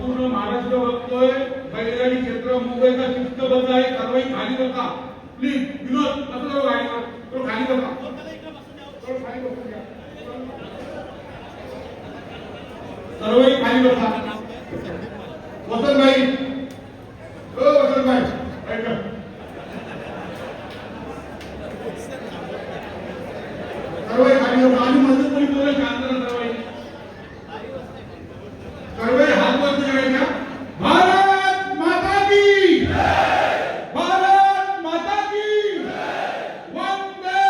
संपूर्ण महाराष्ट्र बघतोय बैलगाडी क्षेत्र मुंबईचा शिस्तबद्ध आहे कारवाई खाली बसा प्लीज विनोद असं गाडीवर तो खाली बसा सर्वही खाली बसा वसंतभाई ओ वसंतभाई ऐका सर्वही खाली बसा आणि मधून कोणी बोले शांत सर्वही सर्वही हात वर करायचा भारत माता की भारत माता की वंदे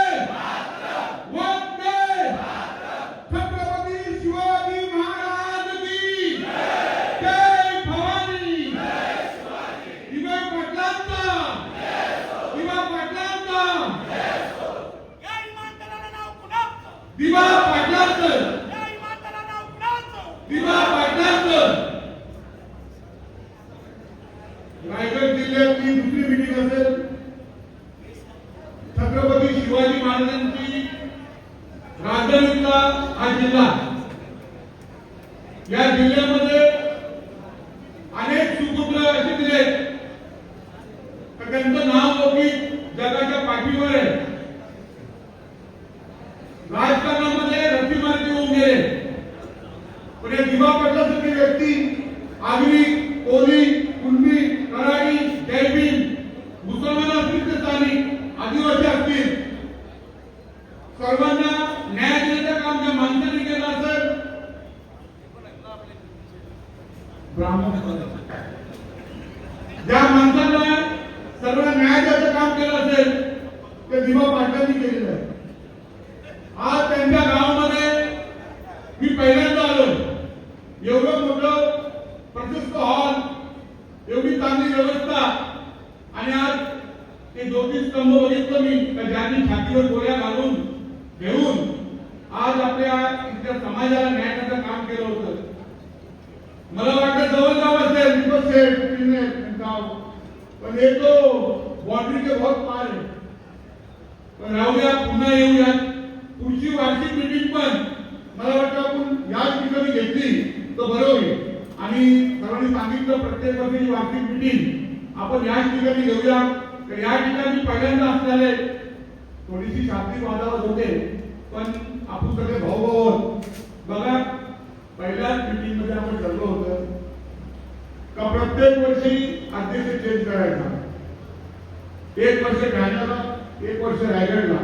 वंदे छत्रपती शिवाजी महाराज की जय भवानी दिवा पाटलांचा दिवा पाटलांचं दिवा पाटलांचं रायगड जिल्ह्यातली दुसरी मीटिंग असेल छत्रपती शिवाजी महाराजांची राजधानीचा हा जिल्हा या जिल्ह्यामध्ये अनेक सुपुत्र असे दिले तर त्यांचं नाव लौकिक जगाच्या पाठीवर आहे राजकारणामध्ये रस्सीमारती होऊन गेले पण या दिवा पाटलासारखी व्यक्ती आगरी कोली कुणबी कराडी जैन मुसलमान असतील ते स्थानिक आदिवासी असतील सर्वांना न्याय देण्याचं काम ज्या माणसाने केलं असेल ब्राह्मण ज्या माणसांना सर्वांना न्याय द्यायचं काम केलं असेल ते दिवा पाटलांनी केलेलं आहे आज त्यांच्या गावामध्ये मी पहिल्यांदा आलो एवढं मोठं प्रशस्त हॉल एवढी चांगली व्यवस्था आणि आज ते ज्योतिषस्तंभ बघितलं मी ज्यांनी छातीवर गोळ्या घालून घेऊन आज आपल्या इथल्या समाजाला न्याय देण्याचं काम केलं होतं मला वाटतं जवळ गाव असेल गाव पण हे तो बाउंड्रीचे बहुत पार आहे पण राहूया पुन्हा येऊया पुढची वार्षिक मीटिंग पण मला वाटतं आपण याच ठिकाणी घेतली तर बरं होईल आणि सर्वांनी सांगितलं प्रत्येक वर्षी वार्षिक मीटिंग आपण याच ठिकाणी घेऊया तर या ठिकाणी पहिल्यांदा असणारे थोडीशी शाब्दिक वादावाद होते पण आपण सगळे भाऊ बघा पहिल्याच मीटिंग मध्ये आपण ठरलो होतं का प्रत्येक वर्षी अध्यक्ष चेंज करायचा एक वर्ष ठाण्याला एक वर्ष रायगडला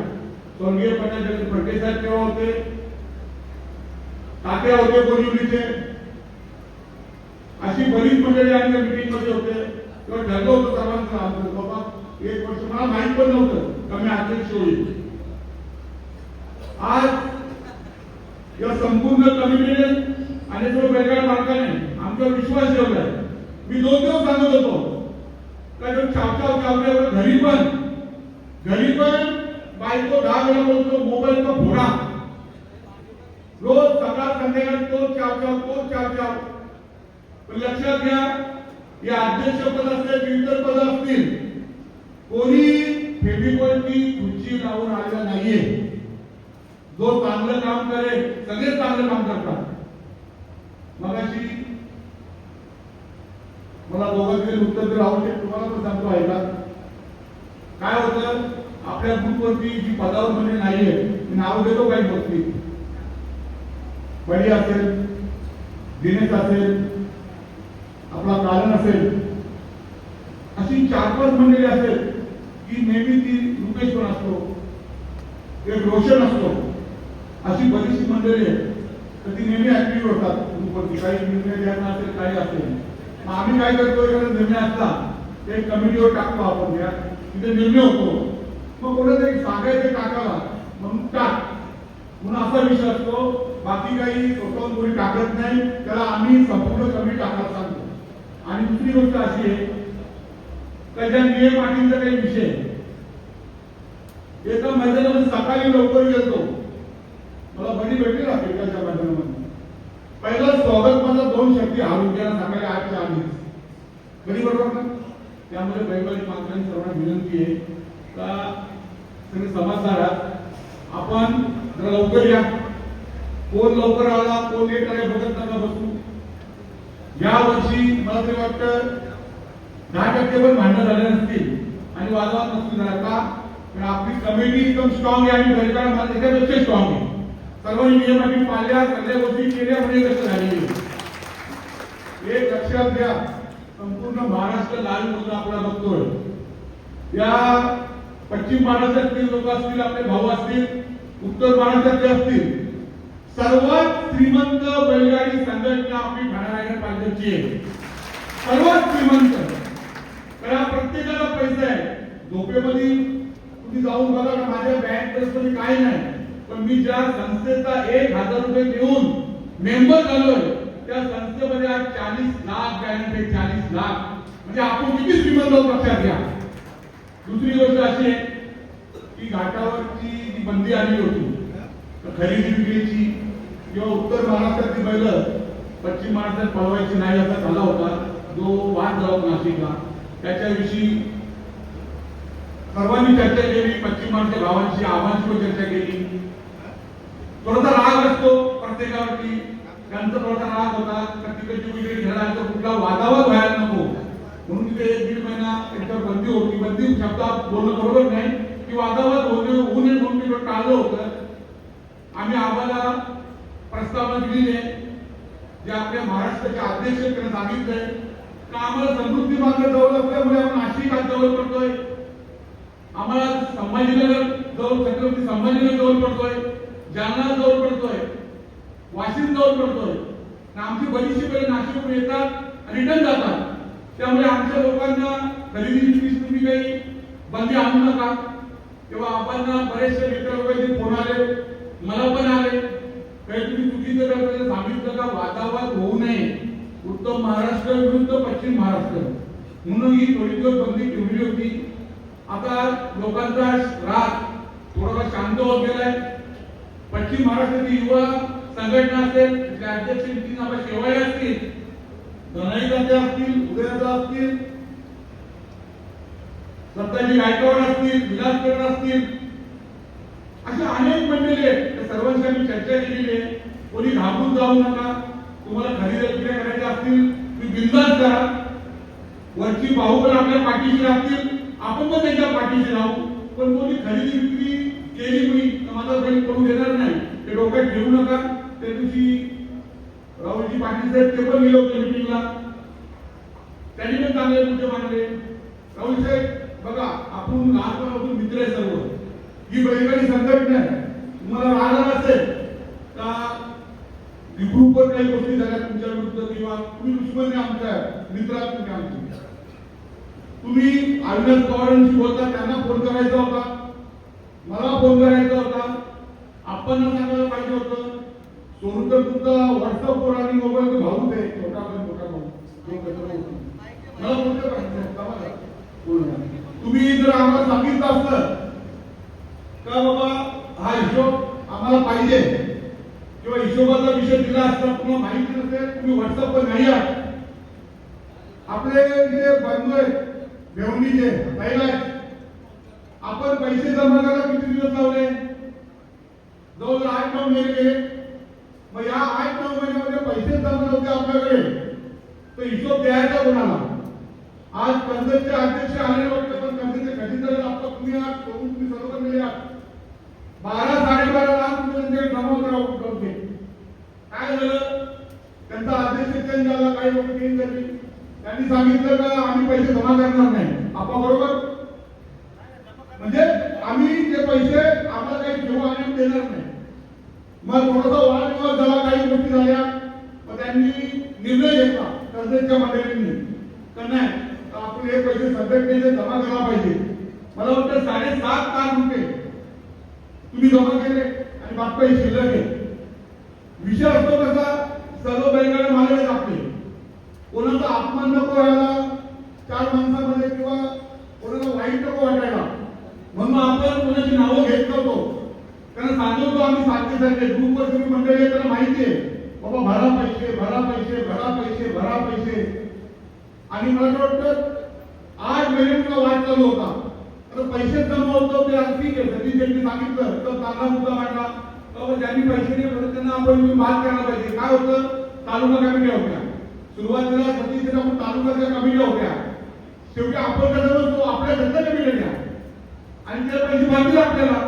स्वर्गीय पंडित फडके साहेब तेव्हा होते तात्या होते बोरिवलीचे अशी बरीच मंडळी आमच्या मीटिंग मध्ये होते तेव्हा ठरलं होतं सर्वांचं बाबा एक वर्ष मला माहित पण नव्हतं का मी अध्यक्ष होईल आज या संपूर्ण कमिटीने आणि तो वेगळ्या मार्गाने आमचा विश्वास ठेवलाय मी 2 दिवस सांगत होतो का जो चावच्यावर घरी पण बायको 10 वेळा बोलतो मोबाईलचा फोडा रोज सकाळ संध्याकाळ तो चाव पण लक्षात घ्या या अध्यक्ष पद असतील इतर पद असतील कोणी फेविकॉलची खुर्ची लावून आलेला नाहीये जो चांगलं काम करेल सगळे चांगलं काम करतात मगाशी मला दोघांचे उत्तर दिलं आवडते तुम्हाला पण सांगतो आहे का काय होतं आपल्या ग्रुपवरती जी पदावर म्हणजे नाहीये नाव देतो काही गोष्टी बडी असेल दिनेश असेल आपला कारण असेल अशी 4-5 मंडळी असेल की नेहमी ती रुपेश पण असतो एक रोशन असतो अशी बरीचशी मंडळी आहे तर ती नेहमी ऍक्टिव्ह होतात ग्रुपवरती काही निर्णय घ्यायचा असेल काही असेल मग आम्ही काय करतो एखादा निर्णय असला ते कमिटीवर टाकतो आपण त्या तिथे निर्णय होतो मग कोणातरी सांगायचं टाकावा म्हणून टाक म्हणून असा विषय असतो बाकी काही स्वतःहून कोणी टाकत नाही त्याला आम्ही संपूर्ण कमी टाकायला सांगतो आणि दुसरी गोष्ट अशी आहे का ज्या नियम अटींचा काही विषय एका मैदानामध्ये सकाळी लवकर गेलो मला बरी भेटली ना एकाच्या मैदानामध्ये पहिला स्वागत मला 2 शक्ती हारून गेला सकाळी 8च्या आधी बरी बरोबर ना त्यामुळे वैमानिक माणसांनी सर्वांना विनंती आहे का सगळे समाजदारात आपण जरा लवकर या कोण लवकर आला कोण लेट आला बघत नका बसू या वर्षी मला तरी वाटतं 10% पण भांडणं झाले नसतील आणि वादवाद नसतील झाला का, तर आपली कमिटी एकदम स्ट्रॉंग आहे आणि बैलगाडा मला त्याच्यापेक्षा स्ट्रॉंग आहे. सर्वांनी नियम अटी पाळल्या, सगळ्या गोष्टी केल्या म्हणजे कसं झालेली. एक लक्षात घ्या, संपूर्ण महाराष्ट्र लाल मुद्रा आपला बघतोय. या पश्चिम महाराष्ट्रातील लोक असतील, आपले भाऊ असतील, उत्तर महाराष्ट्रातले असतील, सर्वात श्रीमंत बैलगाडी संघटना आपली ठाणे पालघरची आहे. सर्वात श्रीमंत. कारण प्रत्येकाला पैसा आहे. झोपेमध्ये तुम्ही जाऊन बघा का, माझ्या बँक मध्ये काय नाही, पण मी ज्या संस्थेचा 1000 रुपये देऊन मेंबर झालोय त्या संस्थेमध्ये आज 40 लाख बॅलन्स आहे. 40 लाख म्हणजे आपण किती श्रीमंत आहोत लक्षात घ्या. दुसरी गोष्ट अशी आहे की घाटावरची जी बंदी आली होती खरेदी विक्रीची किंवा उत्तर महाराष्ट्रातली बैल पश्चिम महाराष्ट्रात पळवायची नाही असा झाला होता जो वाद झाला नाशिकला. त्याच्याविषयी सर्वांनी चर्चा केली. पश्चिम महाराष्ट्र गावांची आव्हानांची पण चर्चा केली. थोडासा राग असतो प्रत्येकावरती, त्यांचा थोडासा राग होता का तिकडची विक्री घ्यायला कुठला वादावाद व्हायला नको म्हणून तिथे 1-1.5 महिना त्याच्यावर बंदी होती. बंदी शब्दात बोलणं बरोबर नाही की वादावाद होऊ नये म्हणून तिकडे टाळलं होतं. आम्ही आम्हाला प्रस्तावना दिली आहे, जे आपल्या महाराष्ट्राचे अध्यक्ष त्यांना सांगितलंय का आम्हाला समृद्धी मार्ग जवळ असल्यामुळे आपण नाशिक आज जवळ पडतोय, आम्हाला संभाजीनगर जवळ, छत्रपती संभाजीनगर जवळ पडतोय, जालना जवळ पडतोय, वाशिम जवळ पडतोय. आमची बरीचशी बैल नाशिकहून येतात आणि रिटर्न जातात. त्यामुळे आमच्या लोकांना खरेदी विक्रीस तुम्ही काही बंदी आणू नका. तेव्हा आपण बरेचसे मित्र लोकांचे फोन आले, मला पण आले, काही तुम्ही चुकीचं करता सांगितलं का वादावाद होऊ नये उत्तर महाराष्ट्र विरुद्ध पश्चिम महाराष्ट्र म्हणून ही थोडी दिवस बंदी ठेवली होती. आता लोकांचा राग थोडासा शांत होत गेलाय. पश्चिम महाराष्ट्राची युवा संघटना असेल, तिथले अध्यक्ष नितीन आबा शेवाळे असतील, धनाई दादा असतील, उदयदादा असतील, सत्ताजी गायकवाड असतील, विलास पेठ असतील, अशा अनेक मंडळी आहेत. त्या सर्वांशी आम्ही चर्चा केलेली आहे. कोणी घाबरून जाऊ नका. तुम्हाला खरेदी विक्री करायच्या असतील तुम्ही बिनधास्त करा. वरची बाहुबल आपल्या पाठीशी राहतील, आपण पण त्यांच्या पाठीशी राहू. पण कोणी खरेदी विक्री केली मी माझा बैल करून देणार नाही ते डोक्यात ठेवू नका. त्या दिवशी राहुलजी पाटील साहेब ते पण गेले होते मिटिंगला, त्यांनी पण चांगले मुद्दे मांडले. राहुल साहेब बघा, आपण लहानपणापासून मित्र आहे सर्व. ही बैलगाडी संघटना आहे. तुम्हाला राहणार असेल का ग्रुपवर काही गोष्टी झाल्या तुमच्या विरुद्ध किंवा तुम्ही दुश्मन आमच्या मित्रात तुम्ही आमची, तुम्ही अविनाश पवारांशी बोलता, त्यांना फोन करायचा होता, मला फोन करायचा होता, आपण सांगायला पाहिजे होतं. सोडून तर तुमचा व्हॉट्सअपवर आणि मोबाईल भाऊच आहे, छोटा भाऊ मला बोलतो पाहिजे. तुम्ही जर आम्हाला सांगितलं असतं का बाबा हा हिशोब आम्हाला पाहिजे किंवा हिशोबाचा विषय दिला असता, तुम्हाला माहिती नसेल, तुम्ही व्हॉट्सअपवर नाही आहात. आपले जे बंधू आहेत भेवणीचे पहिला आपण पैसे जमा करायला किती दिवस लावले? जवळ 8-9 महिने गेले. मग या 8-9 महिन्यामध्ये पैसे जमा होते आपल्याकडे, तर हिशोब द्यायचा कोणाला? आज कर्जतचे अध्यक्ष आलेले होते, पण कर्जतचे खजिनदार आपला तुम्ही आज सोडून तुम्ही सर्व मिळले आहात. 12-12.5 लाख रुपये जमा करावं होते. काय झालं? त्यांचा अध्यक्ष चेंज झाला, काही लोक चेंज झाली. त्यांनी सांगितलं का आम्ही पैसे जमा करणार नाही. आपण बरोबर म्हणजे आम्ही ते पैसे आम्हाला काही घेऊ आणि देणार नाही. मग थोडासा वादविवाद झाला, काही गोष्टी झाल्या. मग त्यांनी निर्णय घेतला कर्जतच्या मंडळींनी का नाही आपण हे पैसे संघटनेने जमा करायला पाहिजे. मला वाटतं 7.5 लाख रुपये तुम्ही जमा केले आणि बाकी शिल्लक आहे. विषय असतो कसा, सर्व बैलगाडी मालक आपले, कोणाचा अपमान नको व्हायला 4 माणसामध्ये किंवा कोणाला वाईट नको वाटायला म्हणून आपण कोणाची नावं घेत नव्हतो. कारण सांगतो आम्ही सारखे ग्रुपवर तुम्ही मंडळी त्यांना माहिती आहे बाबा भरा पैसे भरा पैसे भरा पैसे भरा पैसे. आणि मला वाटतं 8 महिन्यांचा वाद चालू होता. आता पैसे जमा होतो ते ठीक आहे, सतीश यांनी सांगितलं तर चांगला मुद्दा मांडला बाबा ज्यांनी पैसे नाही भरले त्यांना आपण बात करायला पाहिजे. काय होतं, तालुका कमिट्या होत्या, सुरुवातीला सतीश आपण तालुक्याच्या कमिट्या होत्या, शेवटी आपण कसं म्हणतो आपल्या धंदा कमिट्या घ्या आणि ते पैसे बांधले आपल्याला.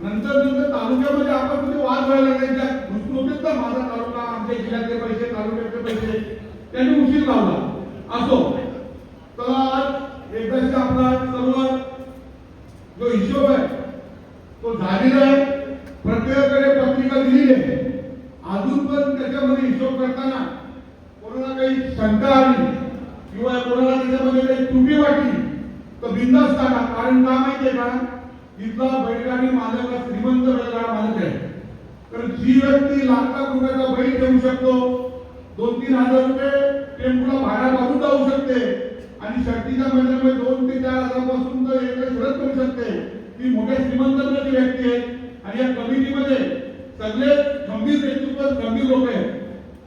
नंतर नंतर तालुक्यामध्ये आपण कुठे वाद व्हायला लागले, होतेच ना माझा तालुका, आमच्या जिल्ह्यातले पैसे, तालुक्यातले पैसे त्यांनी उशीर लावला. असो, तर आज एकदाची आपला सर्व जो हिशोब आहे तो झालेला आहे. प्रत्येकाकडे पत्रिका दिलेली आहे. अजून पण त्याच्यामध्ये हिशोब करताना कोणाला काही शंका आली किंवा कोणाला त्याच्यामध्ये काही त्रुटी वाटली तर बिंदास टाका. कारण का माहितीये का, इथला बैलगाडी मालक हा श्रीमंत बैलगाडा मालक आहे. तर जी व्यक्ती लाख रुपयाचा बैल घेऊ शकतो, 2-3 हजार रुपये टेम्पोला भाडा मारून जाऊ शकते आणि शर्तीच्या मैदानामध्ये 2 ते 4 हजारापासून तर एक शरद करू शकते, ती मोठ्या श्रीमंतांची व्यक्ती आहे. आणि या कमिटीमध्ये सगळे गंभीर व्यक्तित्व, गंभीर लोक आहेत.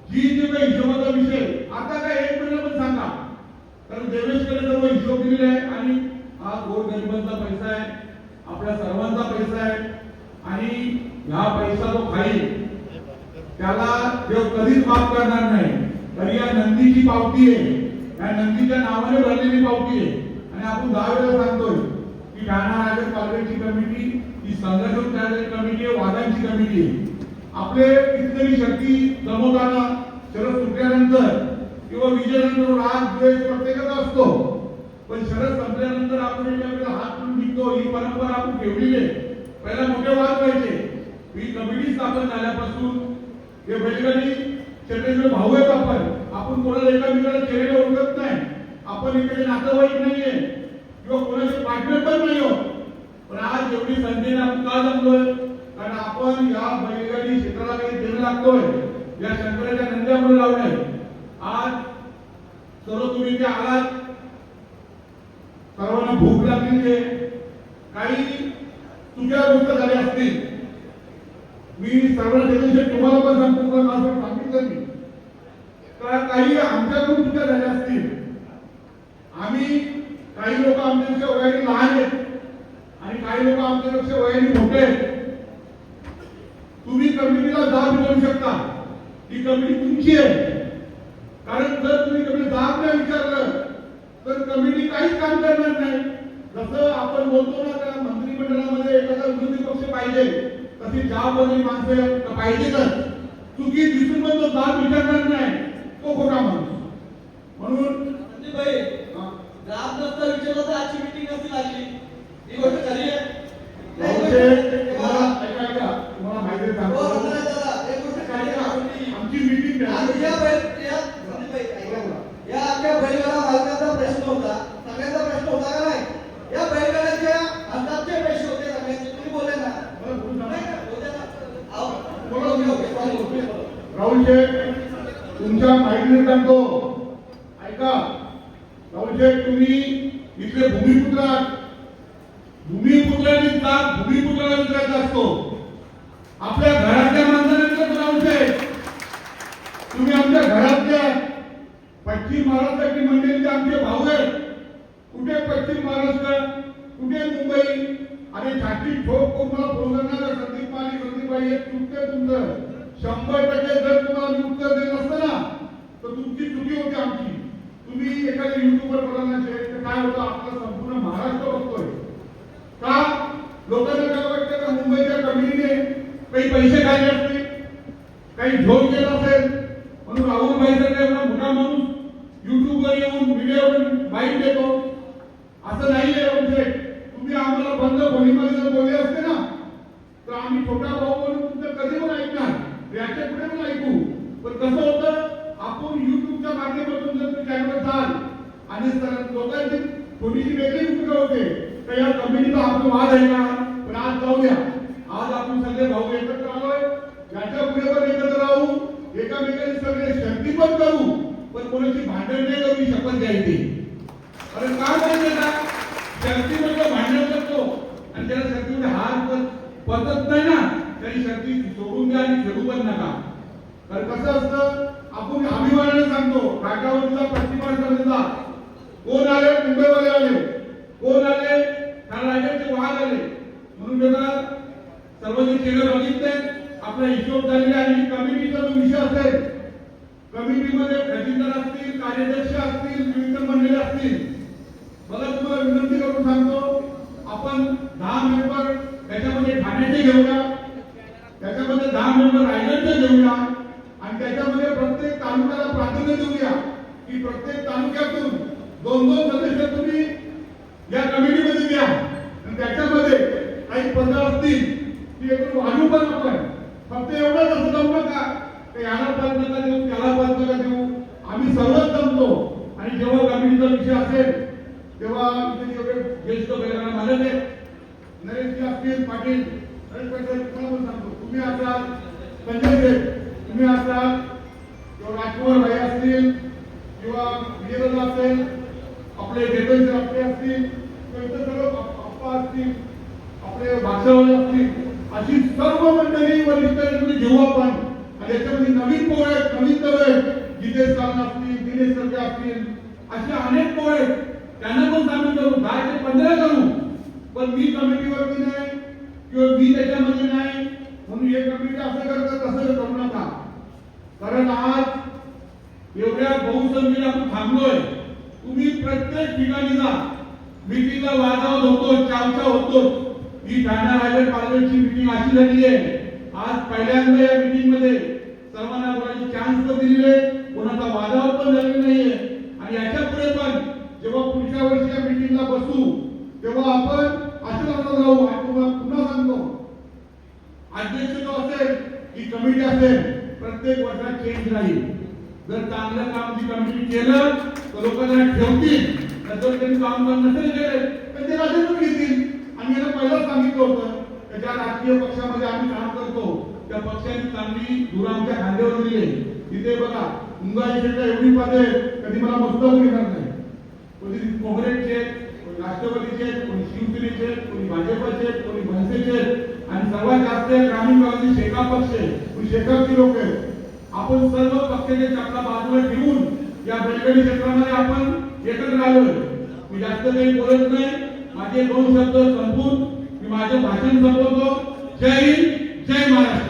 जी काही हिशोबाचा विषय आता काय 1 महिना पण सांगा, कारण देवेशकडे सर्व हिशोब दिलेले आहे आणि हा गोरगरिबांचा पैसा आहे, आपल्या सर्वांचा पैसा आहे आणि हा पैसा तो खाईल त्याला देव कधीच माफ करणार नाही. तर या नंदीची पावती आहे, या नंदीच्या नावाने भरलेली पावती आहे. आणि आपण 10 वेळा सांगतोय की ठाणा राजन पालवेची कमिटी ही संघटन करणारी कमिटी आहे, वादांची कमिटी आहे. आपले कितीतरी शक्ती जमवताना शरद सुटल्यानंतर किंवा विजयानंतर राग द्वेष प्रत्येकाचा असतो, पण शरद संपल्यानंतर आपण एकामेकाला हात धरून निघतो. ही परंपरा आपण ठेवलेली आहे. पहिला मोठे वाद व्हायचे, ही कमिटी स्थापन झाल्यापासून हे बैलगाडी क्षेत्राचे भाऊ आहेत. आपण कोणाला एकामेकाला चेहरे ओळखत नाही, आपण एखादे नातेवाईक नाहीये किंवा कोणाचे पार्टनर पण नाही आहोत. पण आज एवढी संख्येने आपण का जमलोय, कारण आपण या बैलगाडी क्षेत्राला काही देणं लागतोय, या शंकराच्या नंद्यामुळे लावलंय. आज सर्व तुम्ही इथे आलात, सर्वांना भूक लागलेली आहे, काही तुझ्या गोष्ट झाल्या असतील. मी सर्वांना तुम्हाला पण सांगतो, माझं सांगितलं मी तर काही आमच्याकडून तुझ्या झाल्या असतील. आम्ही काही लोक आमच्यापेक्षा वयाने लहान आहेत आणि काही लोक आमच्यापेक्षा वयाने मोठे आहेत. तुम्ही कमिटीला जाब विचारू शकता, ही कमिटी तुमची आहे. कारण जर तुम्ही कमिटी जाब नाही विचारलं तर कमिटी काहीच काम करणार नाही. जसं आपण बोलतो ना त्या मंत्रिमंडळामध्ये एखादा विरोधी पक्ष पाहिजे, तशी जाबवाली माणसं पाहिजेतच. चुकी दिसून पण तो जाब विचारणार नाही, तो खोटा माणूस. म्हणून जाब नसता विचारलं तर आजची मीटिंग नसती लागली. ही गोष्ट खरी आहे. तुम्हाला माहिती सांगतो, एक गोष्ट खरी आहे. आमची मीटिंग या आपल्या बैलगाडा मालकाचा प्रश्न होता, सगळ्यांचा प्रश्न होता का नाही? या बैलगाड्याच्या अंदाजचे पैसे होते सगळ्यांचे. तुम्ही बोलले ना, राहुल शेठ तुमच्या माहितीने सांगतो, ऐका. राहुल शेठ तुम्ही इथले भूमिपुत्र आहात. भूमिपुत्रांनी जात भूमिपुत्राला विचारायचा असतो, आपल्या घरातल्या माणसाने विचारतो. राहुल शेठ तुम्ही आमच्या घरातल्या पश्चिम महाराष्ट्राची मंडळीचे आमचे भाऊ आहेत. कुठे पश्चिम महाराष्ट्र, कुठे मुंबई, आणि छाती ठोक कोणाला बोलणारा संदीपाई हे चुकते तुमचं. 100% जर तुम्हाला उत्तर देत असतं ना तर तुमची चुकी होती आमची. तुम्ही एखाद्या युट्यूबवर बोलायला तर काय होतं, आपला संपूर्ण महाराष्ट्र बघतोय का. लोकांना काय वाटतं का मुंबईच्या कमिटीने काही पैसे खाल्ले असतील, काही झोल केला असेल म्हणून राहुल भाईचा एवढा मोठा माणूस युट्यूबवर येऊन व्हिडिओवर बाईट देतो. असं नाहीये राहुल शेठ. तुम्ही आम्हाला बंद खोलीमध्ये जर बोलले असते ना तर आम्ही छोटा भाऊ म्हणून तुमचं कधी पण ऐकणार, याच्या पुढे पण ऐकू. पण कसं होतं, आपण युट्यूबच्या माध्यमातून जर तुम्ही चॅनलवर जाल आणि लोकांची थोडीशी वेगळी भूमिका होते तर या कमिटीचा आपला वाद आहे का. पण आज जाऊया, आज आपण सगळे भाऊ एकत्र आलोय, याच्या पुढे पण एकत्र राहू, एकामेकांनी सगळे शक्ती पण करू, पण कोणाची भांडण नाही करू, शपथ घ्यायची. अरे काय माहिती का, शक्तीमध्ये भांडण करतो आणि त्याला शक्तीमध्ये हार पतत नाही ना, तरी शक्ती सोडून द्या आणि खेळू पण नका. तर कसं असतं, आपण अभिमानाने सांगतो काठावरचा पश्चिम महाराष्ट्राचा कोण आले, मुंबईवाले आले, कोण आले, रायगडचे वाघ आले. म्हणून बघा सर्वांनी चेहरे बघितले, आपला हिशोब झालेला आहे. कमिटीचा जो विषय असेल, कमिटीमध्ये खजिनदार असतील, असतील, मला तुम्हाला विनंती करून सांगतो, आपण 10 मेंबर त्याच्यामध्ये ठाण्याचे घेऊया, त्याच्यामध्ये 10 मेंबर रायगडचे घेऊया आणि त्याच्यामध्ये प्रत्येक तालुक्याला प्राधान्य देऊया की प्रत्येक तालुक्यातून 2-2 सदस्य तुम्ही या कमिटीमध्ये घ्या आणि त्याच्यामध्ये काही पद असतील ती एकूण वाढू पण आपण फक्त एवढंच असं जमू नका की याला पद नका देऊ त्याला पद नका देऊ, आम्ही सर्वच जमतो आणि जेव्हा कमिटीचा विषय असेल तेव्हा जेवढे ज्येष्ठ पहिल्यांदा मालक आहेत नरेशजी असतील, पाटील नरेश पाटील तुम्हाला पण सांगतो, तुम्ही असाल, संजय शेठ तुम्ही असाल किंवा राजकुमार भाई असतील किंवा विजयदादा असेल, आपले देवेंद्र आपले असतील किंवा इतर सर्व अप्पा असतील, आपले भाषावाले असतील, अशी सर्व मंडळी वरिष्ठ घेऊ आपण आणि याच्यामध्ये नवीन पोर आहेत, नवीन तरुण आहेत, जितेश कालन असतील, दिनेश सरके असतील, असे अनेक पोर आहेत, त्यांना पण सामील करू, 10 ते 15 करू. पण मी कमिटीवरती नाही किंवा मी त्याच्यामध्ये नाही म्हणून हे कमिटी असं करतात तसं करू नका. कारण आज एवढ्या बहुसंख्येने आपण थांबलोय, तुम्ही प्रत्येक ठिकाणी जा, मीटिंगला वादावाद होतो, चावचाव होतो. ही ठाणे रायगड पार्लमेंटची मीटिंग अशी झाली आहे, आज पहिल्यांदा या मीटिंग मध्ये सर्वांना बोलायची चान्स पण दिलेले, कोणाचा वादावाद पण झालेला नाहीये आणि याच्या पुढे पण जेव्हा पुढच्या वर्षी या मीटिंगला बसू तेव्हा आपण असं करत राहू. आणि तुम्हाला पुन्हा सांगतो, अध्यक्ष जो असेल ही कमिटी असेल प्रत्येक वर्षात चेंज राहील. जर चांगलं काम ती कमिटी केलं तर लोकांना ठेवतील, जर त्यांनी काम नसेल केले तर ते राजीनामा घेतील. आणि याला पहिलं सांगितलं होतं की ज्या राजकीय पक्षामध्ये आम्ही काम करतो त्या पक्षांनी चांगली धूर आमच्या खांद्यावर दिली. तिथे बघा मुंगाईच्या एवढी पदे कधी मला मस्तक घेणार नाही, कोणी काँग्रेसचे, कोणी राष्ट्रवादीचे, कोणी शिवसेनेचे, कोणी भाजपचे, कोणी मनसेचे आणि सर्वात जास्त ग्रामीण भागातील शेका पक्ष आहे, कोणी शेकापची लोक आहेत. आपण सर्व पक्षाचे चक्रा बाजूला ठेवून या बैलगाडी क्षेत्रामध्ये आपण एकत्र आलोय. मी जास्त काही बोलत नाही, माझे 2 शब्द संपवून मी माझे भाषण संपवतो. जय हिंद, जय महाराष्ट्र.